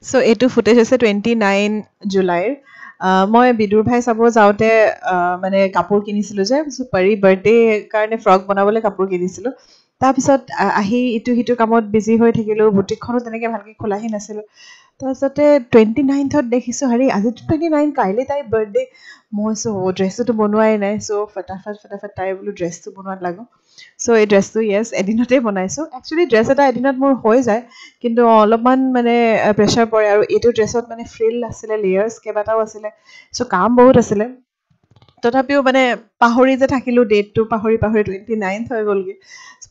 So এইটো footage আছে 29 জুলাইৰ মই বিদুৰ ভাই চাব যাওঁতে মানে কাপোৰ কিনিছিলোঁ যে পাৰি বাৰ্থডে কাৰণে ফ্ৰক বনাবলৈ কাপোৰ কিনিছিলোঁ তাৰপিছত আহি ইটো সিটো কামত বিজি হৈ থাকিলোঁ বুটিকখনো তেনেকৈ ভালকৈ খোলাহি নাছিলোঁ তাৰপিছতে 29th দেখিছোঁ হেৰি আজি 29 কাইলৈ তাইৰ বাৰ্থডে মই ড্ৰেছটোতো বনোৱাই নাই ফটাফট তাইৰ বোলো ড্ৰেছটো বনোৱাত লাগো এই ড্ৰেছটো য়েছ এদিনতেই বনাইছোঁ একচুৱেলি ড্ৰেছ এটা এদিনত মোৰ হৈ যায় কিন্তু অলপমান মানে প্ৰেছাৰ পৰে আৰু এইটো ড্ৰেছত মানে ফ্ৰিল আছিলে লেয়াৰ্ছ কেইবাটাও আছিলে কাম বহুত আছিলে তথাপিও মানে পাহৰি যে থাকিলোঁ ডেটটো পাহৰি 29th হৈ গ'লগৈ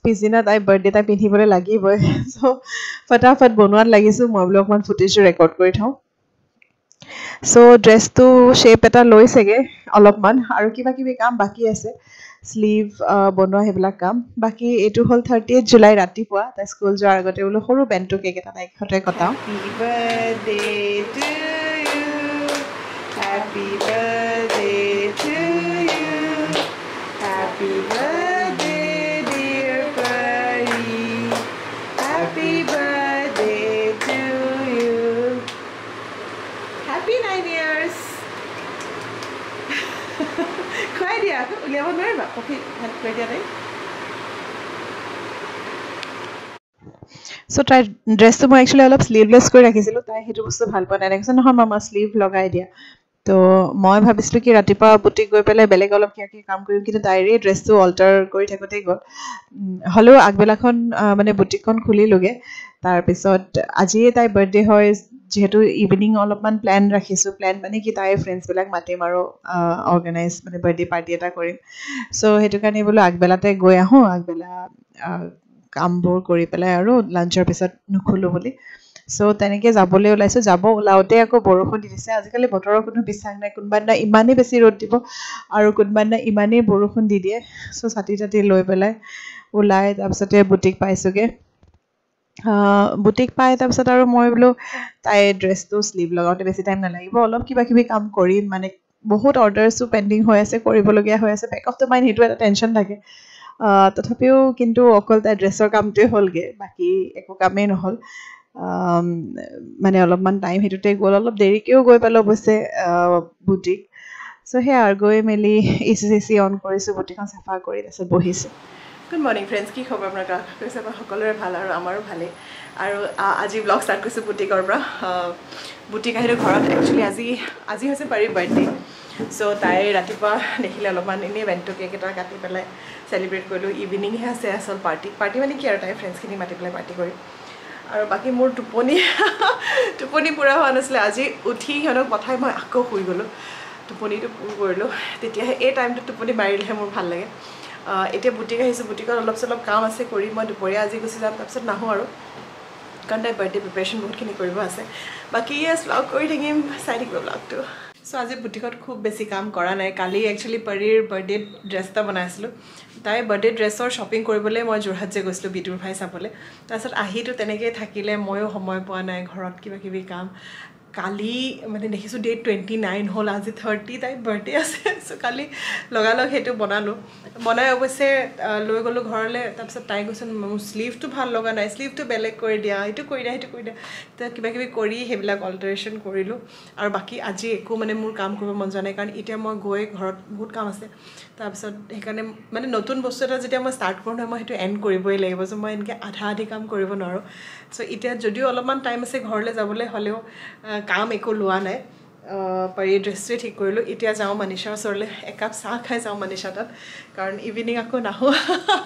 পিছদিনা তাইৰ বাৰ্থডে তাই পিন্ধিবলৈ লাগিবই ফটাফট বনোৱাত লাগিছোঁ মই বোলো অকণমান ফুটেজটো ৰেকৰ্ড কৰি থওঁ ড্ৰেছটো শ্বেপ এটা লৈছেগৈ অলপমান আৰু কিবা কিবি কাম বাকী আছে স্লিভ বনোৱা সেইবিলাক কাম বাকী এইটো হ'ল 30 জুলাই ৰাতিপুৱা তাই স্কুল যোৱাৰ আগতে বোলো সৰু বেণ্টো কেক এটা তাইক সতে কটাওঁ Happy birthday to you. Happy birthday, dear Pari. Happy birthday to you. Happy 9 years. Quite yeah. Uliawa nerva. Coffee. Quite yeah. তাইৰ ড্ৰেছটো মই একচুৱেলি অলপ শ্লিভলেছ কৰি ৰাখিছিলোঁ তাই সেইটো বস্তু ভাল পোৱা নাই দেখিছে নহয় মামা শ্লিভ লগাই দিয়া মই ভাবিছিলোঁ কি ৰাতিপুৱা বুটিক গৈ পেলাই বেলেগ অলপ কিবা কাম কৰিম কিন্তু তাইৰে ড্ৰেছটো অল্টাৰ কৰি থাকোঁতেই গ'ল হ'লেও আগবেলাখন মানে বুটিকখন খুলিলোগৈ তাৰপিছত আজিয়ে তাইৰ বাৰ্থডে হয় যিহেতু ইভিনিং অলপমান প্লেন ৰাখিছোঁ প্লেন মানে কি তাইৰ ফ্ৰেণ্ডছবিলাক মাতিম আৰু অৰ্গেনাইজ মানে বাৰ্থডে পাৰ্টি এটা কৰিম সেইটো কাৰণে বোলো আগবেলাতে গৈ আহোঁ আগবেলা কামবোৰ কৰি পেলাই আৰু লাঞ্চৰ পিছত নুখুলোঁ বুলি তেনেকৈ যাবলৈ ওলাইছোঁ ওলাওঁতে আকৌ বৰষুণ দি দিছে আজিকালি বতৰৰ কোনো বিশ্বাস নাই কোনোবা দিনা ইমানেই বেছি ৰ'দ দিব আৰু কোনোবা দিনা ইমানেই বৰষুণ দি দিয়ে ছাতি তাতি লৈ পেলাই ওলাই তাৰপিছতে বুটিক পাইছোঁগৈ বুটিক পাই তাৰপিছত আৰু মই বোলো তাইৰ ড্ৰেছটো শ্লিভ লগাওঁতে বেছি টাইম নালাগিব অলপ কিবা কিবি কাম কৰিম মানে বহুত অৰ্ডাৰছো পেণ্ডিং হৈ আছে কৰিবলগীয়া হৈ আছে বেক অফ দ্য মাইণ্ড সেইটো এটা টেনশ্যন থাকে তথাপিও কিন্তু অকল তাইৰ ড্ৰেছৰ কামটোৱে হ'লগৈ বাকী একো কামেই নহ'ল মানে অলপমান টাইম সেইটোতে গ'ল অলপ দেৰিকৈও গৈ পালোঁ অৱশ্যে বুটিক সেয়া আৰু গৈ মেলি এচি অন কৰিছোঁ বুটিকখন চাফা কৰি তাৰপিছত বহিছোঁ গুড মৰ্ণিং ফ্ৰেণ্ডছ কি খবৰ আপোনালোকৰ কৈছে আমাৰ সকলোৰে ভাল আৰু আমাৰো ভালেই আৰু আজি ব্লগ ষ্টাৰ্ট কৰিছোঁ বুটিকৰ পৰা বুটিক আহিলোঁ ঘৰত একচুৱেলি আজি হৈছে পাৰীৰ বাৰ্থডে তাই ৰাতিপুৱা দেখিলে অলপমান এনেই বেণ্টো কেক এটা কাটি পেলাই চেলিব্ৰেট কৰিলোঁ ইভিনিংহে আছে আচল পাৰ্টি মানে কি আৰু তাইৰ ফ্ৰেণ্ডছখিনি মাতি পেলাই পাৰ্টি কৰিম আৰু বাকী মোৰ টোপনি পূৰা হোৱা নাছিলে আজি উঠি সিহঁতক পঠাই মই আকৌ শুই গ'লোঁ টোপনিটো পূৰ কৰিলোঁ তেতিয়াহে এই টাইমটোত টোপনি মাৰিলেহে মোৰ ভাল লাগে এতিয়া বুটিক আহিছোঁ বুটিকত অলপ চলপ কাম আছে কৰি মই দুপৰীয়া আজি গুচি যাম তাৰপিছত নাহোঁ আৰু কাৰণ তাইৰ বাৰ্থডে প্ৰিপেৰেশ্যন বহুতখিনি কৰিব আছে বাকী ব্লগ কৰি থাকিম চাই থাকিব ব্লগটো আজি বুটিকত খুব বেছি কাম কৰা নাই কালি একচুৱেলি পাৰীৰ বাৰ্থডে ড্ৰেছ এটা বনাইছিলোঁ তাইৰ বাৰ্থডে ড্ৰেছৰ শ্বপিং কৰিবলৈ মই যোৰহাট যে গৈছিলোঁ বিদুৰ ভাই চাবলৈ তাৰপিছত আহিতো তেনেকৈ থাকিলে ময়ো সময় পোৱা নাই ঘৰত কিবা কিবি কাম কালি মানে দেখিছোঁ ডেট 29 হ'ল আজি 30 তাইৰ বাৰ্থডে আছে কালি লগালগ সেইটো বনাই অৱশ্যে লৈ গ'লোঁ ঘৰলৈ তাৰপিছত তাই কৈছে মোৰ শ্লিভটো ভাল লগা নাই শ্লিভটো বেলেগ কৰি দিয়া সেইটো কৰি দিয়া তেতিয়া কিবা কিবি কৰি সেইবিলাক অল্টাৰেশ্যন কৰিলোঁ আৰু বাকী আজি একো মানে মোৰ কাম কৰিব মন যোৱা নাই কাৰণ এতিয়া মই গৈ ঘৰত বহুত কাম আছে তাৰপিছত সেইকাৰণে মানে নতুন বস্তু এটা যেতিয়া মই ষ্টাৰ্ট কৰোঁ নহয় মই সেইটো এণ্ড কৰিবই লাগিব মই এনেকৈ আধা কাম কৰিব নোৱাৰোঁ এতিয়া যদিও অলপমান টাইম আছে ঘৰলৈ যাবলৈ হ'লেও কাম একো লোৱা নাই পাৰি ড্ৰেছটোৱে ঠিক কৰিলোঁ এতিয়া যাওঁ মনীষাৰ ওচৰলৈ একাপ চাহ খাই যাওঁ মনীষা তাত কাৰণ ইভিনিং আকৌ নাহোঁ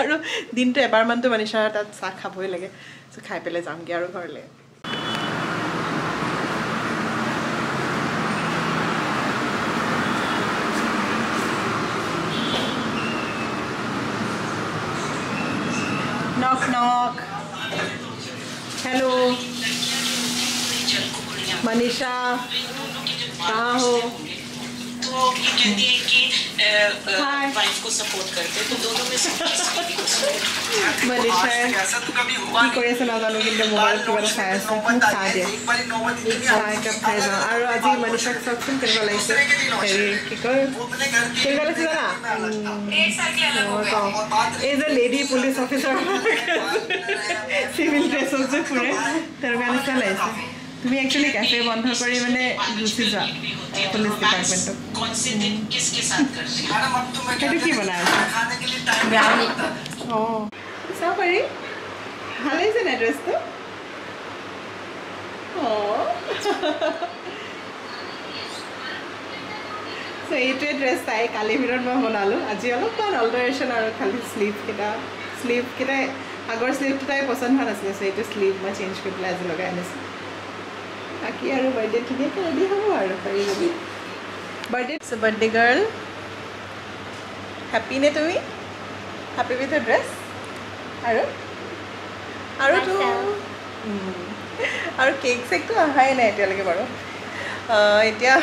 আৰু দিনটো এবাৰমানটো মনীষাৰ তাত চাহ খাবই লাগে খাই পেলাই যামগৈ আৰু ঘৰলৈ Knock knock. Hello. मनीषा कहाँ हो तो ये कहती है कि वाइफ को सपोर्ट करते तो दोनों में से किसी को मनीषा কি কৰি আছে নাজানো কিন্তু মোবাইলত কিবা এটা চাই আছে চাহ দিয়ে চাহ একাপ খাই যাওঁ আৰু আজি মনীষাক চাওকচোন কেনেকুৱা লাগিছে হেৰি কি কয় কেনেকুৱা লাগিছে জানা এই যে লেডি পুলিচ অফিচাৰ চিভিল ড্ৰেছত যে ফুৰে তেনেকুৱা নিচিনা লাগিছে তুমি একচুৱেলি কেফে বন্ধ কৰি মানে গুচি যোৱা পুলিচ ডিপাৰ্টমেণ্টত সেইটো কি বনাই আছে ব্ৰাউনি অঁ চাব পাৰি ভাল লাগিছে নাই ড্ৰেছটো অঁ চ' এইটোৱে ড্ৰেছ তাই কালিৰ ভিতৰত মই বনালোঁ আজি অলপমান অল্টাৰেশ্যন আৰু খালি শ্লিভকেইটাই আগৰ শ্লিভটো তাই পচন্দ হোৱা নাছিলে চ' এইটো শ্লিভ মই চেঞ্জ কৰি পেলাই আজি লগাই আনিছোঁ বাকী আৰু বাৰ্থডে ধুনীয়াকৈ ৰেডি হ'ব আৰু পাৰি যদি বাৰ্থডে গাৰ্ল হেপ্পী নে তুমি হেপ্পী উইথ দ্য ড্ৰেছ আৰু কেক চেকটো অহাই নাই এতিয়ালৈকে বাৰু এতিয়া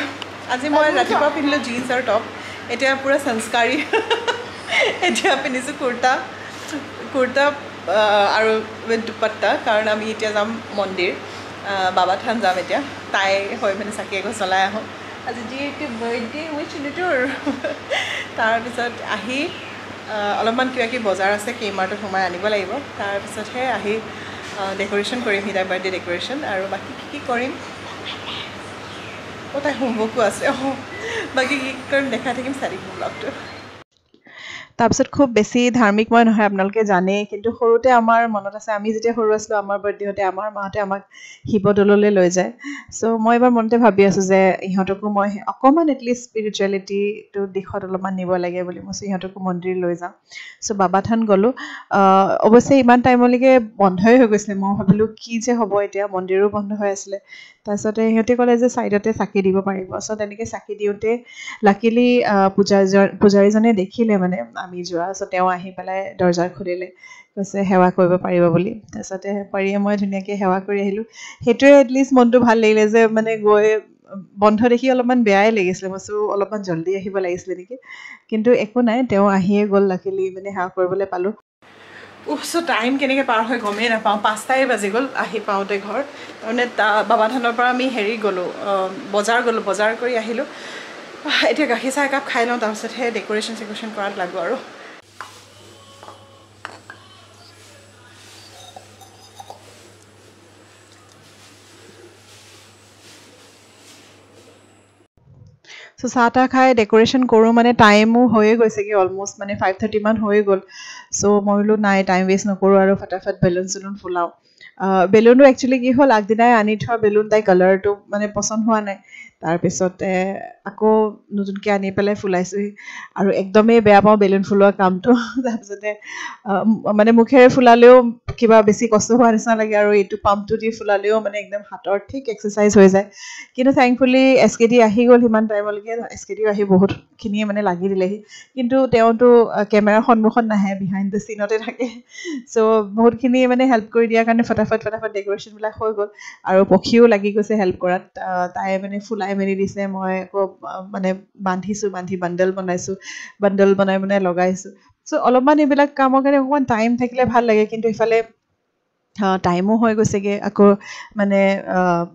আজি মই ৰাতিপুৱা পিন্ধিলোঁ জিন্স আৰু টপ এতিয়া পূৰা সংস্কাৰী এতিয়া পিন্ধিছোঁ কুৰ্তা আৰু উইথ দুপাট্টা কাৰণ আমি এতিয়া যাম মন্দিৰ বাবা থান যাম এতিয়া তাই হৈ মানে চাকি এগছ জ্বলাই আহোঁ আজি যিহেতু বাৰ্থডে উইথ চিলিটোৰ তাৰপিছত আহি অলপমান কিবা কিবি বজাৰ আছে কেইমাৰ্টত সোমাই আনিব লাগিব তাৰপিছতহে আহি ডেক'ৰেশ্যন কৰিম সি তাইৰ বাৰ্থডে ডেক'ৰেশ্যন আৰু বাকী কি কৰিম তাই হোমৱৰ্কো আছে বাকী কি কৰিম দেখাই থাকিম চাৰি ব্লগটো তাৰপিছত খুব বেছি ধাৰ্মিক মই নহয় আপোনালোকে জানেই কিন্তু সৰুতে আমাৰ মনত আছে আমি যেতিয়া সৰু আছিলোঁ আমাৰ বাৰ্থডেতে আমাৰ মাহঁতে আমাক শিৱদৌললৈ লৈ যায় চ' মই এবাৰ মনতে ভাবি আছোঁ যে ইহঁতকো মই অকণমান এটলিষ্ট স্পিৰিচুৱেলিটিটো দিশত অলপমান নিব লাগে বুলি মই ইহঁতকো মন্দিৰ লৈ যাওঁ চ' বাবা থান গ'লোঁ অৱশ্যে ইমান টাইমলৈকে বন্ধই হৈ গৈছিলে মই ভাবিলোঁ কি যে হ'ব এতিয়া মন্দিৰো বন্ধ হৈ আছিলে তাৰপিছতে সিহঁতে ক'লে যে ছাইডতে চাকি দিব পাৰিব চ' তেনেকৈ চাকি দিওঁতে লাকিলি পূজাৰীজনে দেখিলে মানে আমি যোৱা চ' তেওঁ আহি পেলাই দৰ্জা খুলিলে কৈছে সেৱা কৰিব পাৰিব বুলি তাৰপিছতে পাৰিয়ে মই ধুনীয়াকৈ সেৱা কৰি আহিলোঁ সেইটোৱে এটলিষ্ট মনটো ভাল লাগিলে যে মানে গৈ বন্ধ দেখি অলপমান বেয়াই লাগিছিলে মই অলপমান জল্দি আহিব লাগিছিলে নেকি কিন্তু একো নাই তেওঁ আহিয়ে গ'ল লাকিলি মানে সেৱা কৰিবলৈ পালোঁ চ' টাইম কেনেকৈ পাৰ হৈ গমেই নাপাওঁ 5টাই বাজি গ'ল আহি পাওঁতে ঘৰ তাৰমানে বাবা থানৰ পৰা আমি হেৰি গ'লোঁ বজাৰ কৰি আহিলোঁ এতিয়া গাখীৰ চাহ একাপ খাই লওঁ তাৰপিছতহে ডেক'ৰেশ্যন কৰাত লাগোঁ আৰু চ' চাহ তাহ খাই ডেক'ৰেশ্যন কৰোঁ মানে টাইমো হৈয়ে গৈছেগৈ অলম'ষ্ট মানে 5:30 মান হৈয়ে গ'ল চ' মই বোলো নাই টাইম ৱেষ্ট নকৰোঁ আৰু ফটাফট বেলুন ফুলাওঁ বেলুনো একচুৱেলি কি হ'ল আগদিনাই আনি থোৱা বেলুন তাই কালাৰটো মানে পচন্দ হোৱা নাই তাৰপিছতে আকৌ নতুনকৈ আনি পেলাই ফুলাইছোঁহি আৰু একদমেই বেয়া পাওঁ বেলুন ফুলোৱা কামটো তাৰপিছতে মানে মুখেৰে ফুলালেও কিবা বেছি কষ্ট হোৱা নিচিনা লাগে আৰু এইটো পাম্পটো দি ফুলালেও মানে একদম হাতৰ ঠিক এক্সাৰচাইজ হৈ যায় কিন্তু থেংকফুলি SKD আহি গ'ল সিমান টাইমলৈকে SKDও আহি বহুতখিনিয়ে মানে লাগি দিলেহি কিন্তু তেওঁতো কেমেৰাৰ সন্মুখত নাহে বিহাইণ্ড দ্য চিনতে থাকে চ' বহুতখিনি মানে হেল্প কৰি দিয়াৰ কাৰণে ফটাফট ডেক'ৰেশ্যনবিলাক হৈ গ'ল আৰু পক্ষীও লাগি গৈছে হেল্প কৰাত তাই মানে ফুলাই মেলি দিছে মই আকৌ মানে বান্ধি বাণ্ডেল বনাই লগাইছোঁ চ' অলপমান এইবিলাক কামৰ কাৰণে অকণমান টাইম থাকিলে ভাল লাগে কিন্তু ইফালে টাইমো হৈ গৈছেগৈ আকৌ মানে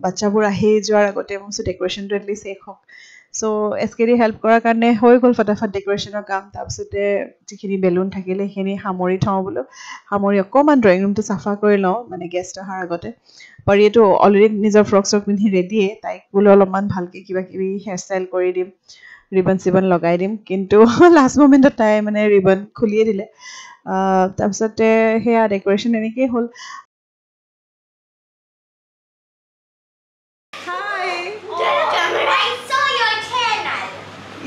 বাচ্চাবোৰ আহি যোৱাৰ আগতে মই ভাবিছোঁ ডেক'ৰেশ্যনটো এটলিষ্ট শেষ হওক চ' SKD হেল্প কৰাৰ কাৰণে হৈ গ'ল ফটাফট ডেক'ৰেশ্যনৰ কাম তাৰপিছতে যিখিনি বেলুন থাকিলে সেইখিনি সামৰি থওঁ বোলো সামৰি অকণমান ড্ৰয়িং ৰুমটো চাফা কৰি লওঁ মানে গেষ্ট অহাৰ আগতে পাৰিয়েতো অলৰেডি নিজৰ ফ্ৰক চক পিন্ধি ৰেডিয়ে তাইক বোলো অলপমান ভালকৈ কিবা কিবি হেয়াৰ ষ্টাইল কৰি দিম ৰিবন লগাই দিম কিন্তু লাষ্ট মমেণ্টত তাই মানে ৰিবন খুলিয়ে দিলে তাৰপিছতে সেয়া ডেক'ৰেশ্যন এনেকেই হ'ল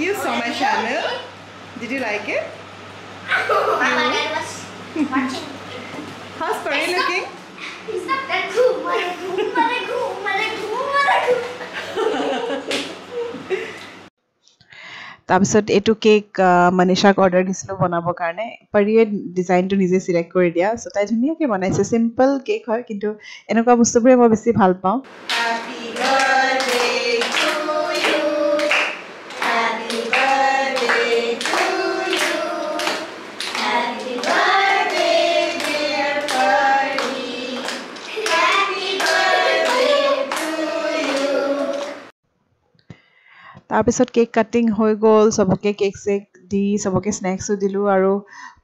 You saw my channel. Did you like it? My dad was watching. How's Pari looking? He's not that cool. তাৰপিছত এইটো কেক মনীষাক অৰ্ডাৰ দিছিলোঁ বনাবৰ কাৰণে পাৰিয়ে ডিজাইনটো নিজে চিলেক্ট কৰি দিয়া চ' তাই ধুনীয়াকৈ বনাইছে চিম্পল কেক হয় কিন্তু এনেকুৱা বস্তুবোৰে মই বেছি ভাল পাওঁ Happy birthday তাৰপিছত কেক কাটিং হৈ গ'ল সবকে কেক চেক দি সবকে স্নেক্সও দিলোঁ আৰু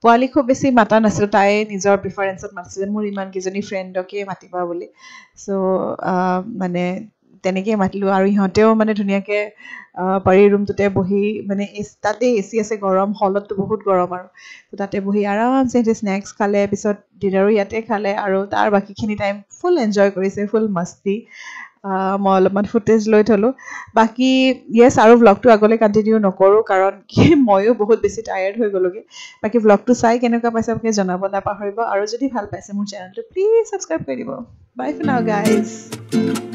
পোৱালি খুব বেছি মাতা নাছিলোঁ তাই নিজৰ প্ৰিফাৰেঞ্চত মাতিছিলে মোৰ ইমানকেইজনী ফ্ৰেণ্ডকে মাতিবা বুলি চ' মানে তেনেকৈ মাতিলোঁ আৰু ইহঁতেও মানে ধুনীয়াকৈ পাৰি ৰুমটোতে বহি মানে তাতে এচি আছে গৰম হলততো বহুত গৰম আৰু তো তাতে বহি আৰামছে সিহঁতে স্নেক্স খালে পিছত ডিনাৰো ইয়াতে খালে আৰু তাৰ বাকীখিনি টাইম ফুল এনজয় কৰিছে ফুল মস্তি মই অলপমান ফুটেজ লৈ থলোঁ বাকী য়েছ আৰু ভ্লগটো আগলৈ কণ্টিনিউ নকৰোঁ কাৰণ কি ময়ো বহুত বেছি টায়াৰ্ড হৈ গ'লোগৈ বাকী ভ্লগটো চাই কেনেকুৱা পাইছে আপোনালোকে জনাব নাপাহৰিব আৰু যদি ভাল পাইছে মোৰ চেনেলটো প্লিজ ছাবস্ক্ৰাইব কৰি দিব বাই ফৰ নাও গাইজ